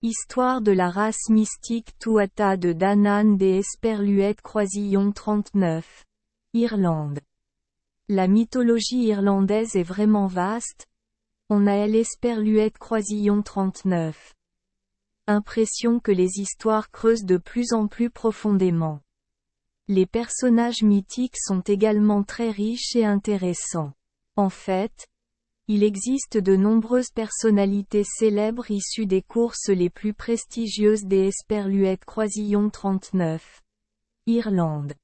Histoire de la race mystique Tuatha de Danann des Esperluètes Croisillon 39. Irlande. La mythologie irlandaise est vraiment vaste. On a l'Esperluette Croisillon 39. Impression que les histoires creusent de plus en plus profondément. Les personnages mythiques sont également très riches et intéressants. En fait, il existe de nombreuses personnalités célèbres issues des courses les plus prestigieuses des Esperluètes Croisillon 39. Irlande.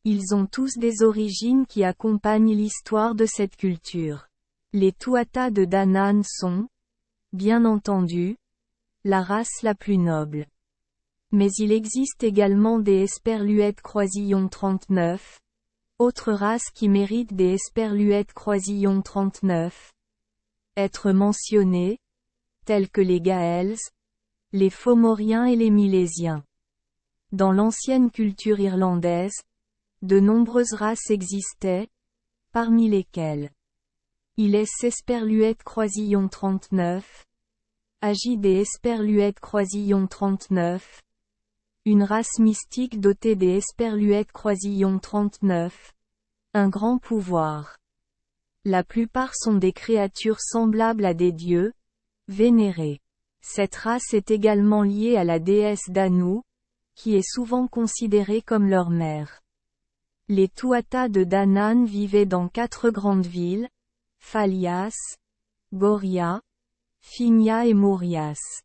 Ils ont tous des origines qui accompagnent l'histoire de cette culture. Les Tuatha de Danann sont, bien entendu, la race la plus noble. Mais il existe également des Esperluètes Croisillon 39, autre race qui mérite des Esperluètes Croisillon 39. Être mentionnés, tels que les Gaels, les Fomoriens et les Milésiens. Dans l'ancienne culture irlandaise, de nombreuses races existaient, parmi lesquelles il est Esperluète Croisillon 39, agit des Esperluètes Croisillon 39, une race mystique dotée des Esperluètes Croisillon 39, un grand pouvoir. La plupart sont des créatures semblables à des dieux, vénérés. Cette race est également liée à la déesse Danu, qui est souvent considérée comme leur mère. Les Tuatha de Danann vivaient dans 4 grandes villes, Fallias, Goria, Fingha et Morias.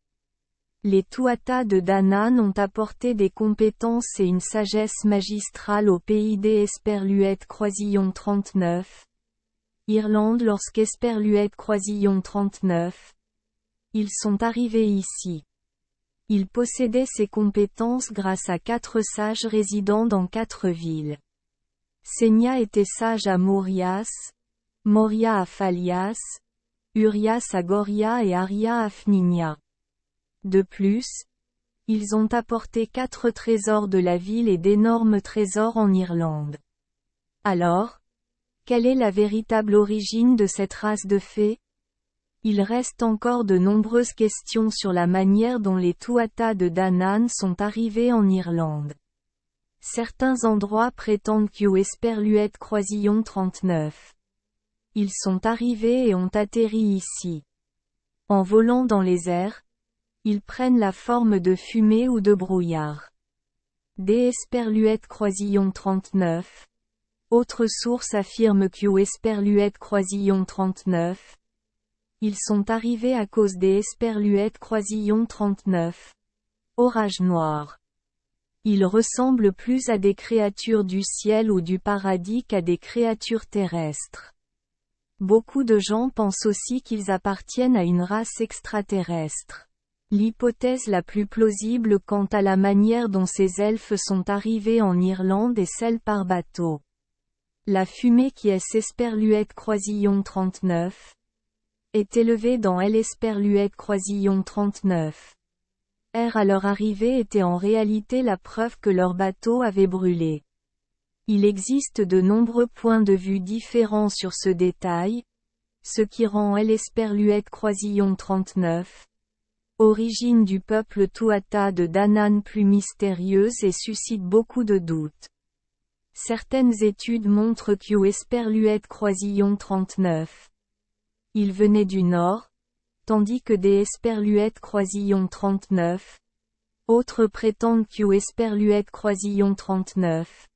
Les Tuatha de Danann ont apporté des compétences et une sagesse magistrale au pays des Esperluètes Croisillon 39. Irlande lorsqu'Esperluètes Croisillon 39. Ils sont arrivés ici. Ils possédaient ces compétences grâce à 4 sages résidant dans 4 villes. Senya était sage à Morias, Moria à Fallias, Urias à Goria et Aria à Fnigna. De plus, ils ont apporté 4 trésors de la ville et d'énormes trésors en Irlande. Alors, quelle est la véritable origine de cette race de fées? Il reste encore de nombreuses questions sur la manière dont les Tuatha de Danann sont arrivés en Irlande. Certains endroits prétendent qu'aux Esperluètes Croisillon 39. Ils sont arrivés et ont atterri ici. En volant dans les airs, ils prennent la forme de fumée ou de brouillard. Des Esperluètes Croisillon 39. Autre source affirme qu'aux Esperluètes Croisillon 39. Ils sont arrivés à cause des Esperluètes Croisillon 39. Orage noir. Ils ressemblent plus à des créatures du ciel ou du paradis qu'à des créatures terrestres. Beaucoup de gens pensent aussi qu'ils appartiennent à une race extraterrestre. L'hypothèse la plus plausible quant à la manière dont ces elfes sont arrivés en Irlande est celle par bateau. La fumée qui est Esperluète Croisillon 39 est élevée dans l'Esperluète Croisillon 39. À leur arrivée était en réalité la preuve que leur bateau avait brûlé. Il existe de nombreux points de vue différents sur ce détail, ce qui rend l'Esperluète Croisillon 39, origine du peuple Tuatha de Danann plus mystérieuse et suscite beaucoup de doutes. Certaines études montrent qu'aux Esperluètes Croisillon 39, ils venaient du nord, tandis que des Esperluètes Croisillon 39, autres prétendent qu'aux Esperluètes Croisillon 39,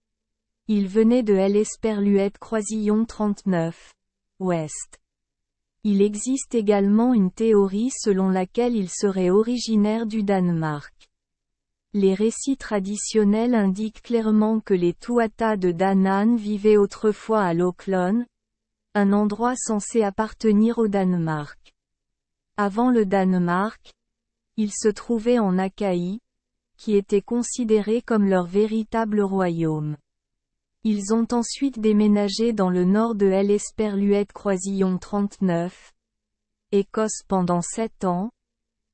ils venaient de l'Esperluète Croisillon 39, ouest. Il existe également une théorie selon laquelle ils seraient originaires du Danemark. Les récits traditionnels indiquent clairement que les Tuatha de Danann vivaient autrefois à Lochlon, un endroit censé appartenir au Danemark. Avant le Danemark, ils se trouvaient en Achaïe, qui était considéré comme leur véritable royaume. Ils ont ensuite déménagé dans le nord de l'Esperluète Croisillon 39, Écosse pendant 7 ans,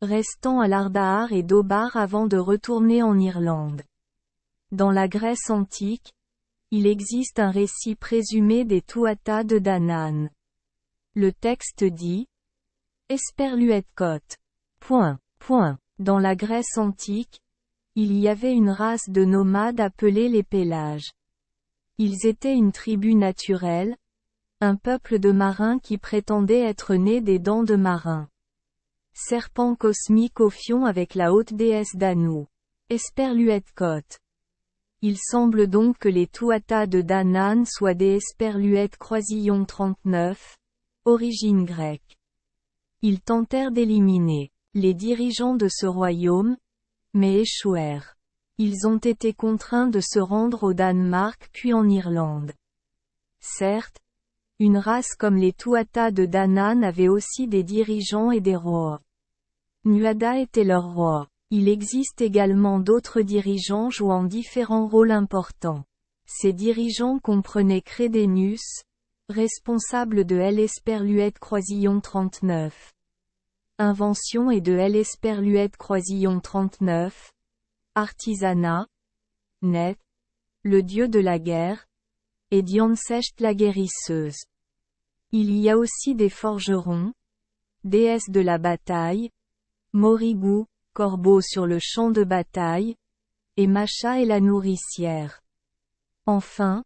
restant à Lardahar et Dobar avant de retourner en Irlande. Dans la Grèce antique, il existe un récit présumé des Tuatha de Danann. Le texte dit Esperluète Côte. Dans la Grèce antique, il y avait une race de nomades appelés les Pélages. Ils étaient une tribu naturelle, un peuple de marins qui prétendait être né des dents de marins. Serpent cosmique au fion avec la haute déesse d'Anu. Esperluète-Cote. Il semble donc que les Tuatha de Danann soient des Esperluètes Croisillon 39, origine grecque. Ils tentèrent d'éliminer les dirigeants de ce royaume, mais échouèrent. Ils ont été contraints de se rendre au Danemark puis en Irlande. Certes, une race comme les Tuatha de Danann avait aussi des dirigeants et des rois. Nuada était leur roi. Il existe également d'autres dirigeants jouant différents rôles importants. Ces dirigeants comprenaient Crédénus, responsable de L. Esperluète Croisillon 39. Invention et de L. Esperluète Croisillon 39. Artisanat. Net. Le dieu de la guerre. Et Diansecht la guérisseuse. Il y a aussi des forgerons. Déesse de la bataille. Morrigu, corbeau sur le champ de bataille. Et Macha est la nourricière. Enfin,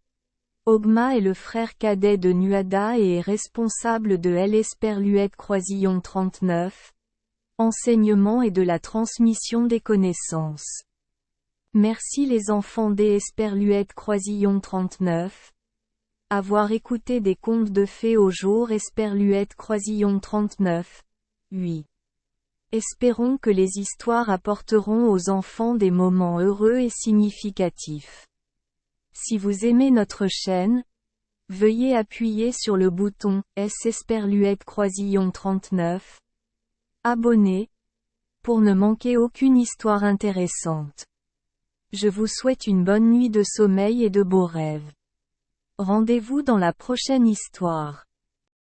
Ogma est le frère cadet de Nuada et est responsable de L. Esperluète Croisillon 39. Enseignement et de la transmission des connaissances. Merci les enfants des Esperluète Croisillon 39. Avoir écouté des contes de fées au jour Esperluète Croisillon 39. 8. Espérons que les histoires apporteront aux enfants des moments heureux et significatifs. Si vous aimez notre chaîne, veuillez appuyer sur le bouton S Esperluète Croisillon 39. Abonner, pour ne manquer aucune histoire intéressante. Je vous souhaite une bonne nuit de sommeil et de beaux rêves. Rendez-vous dans la prochaine histoire.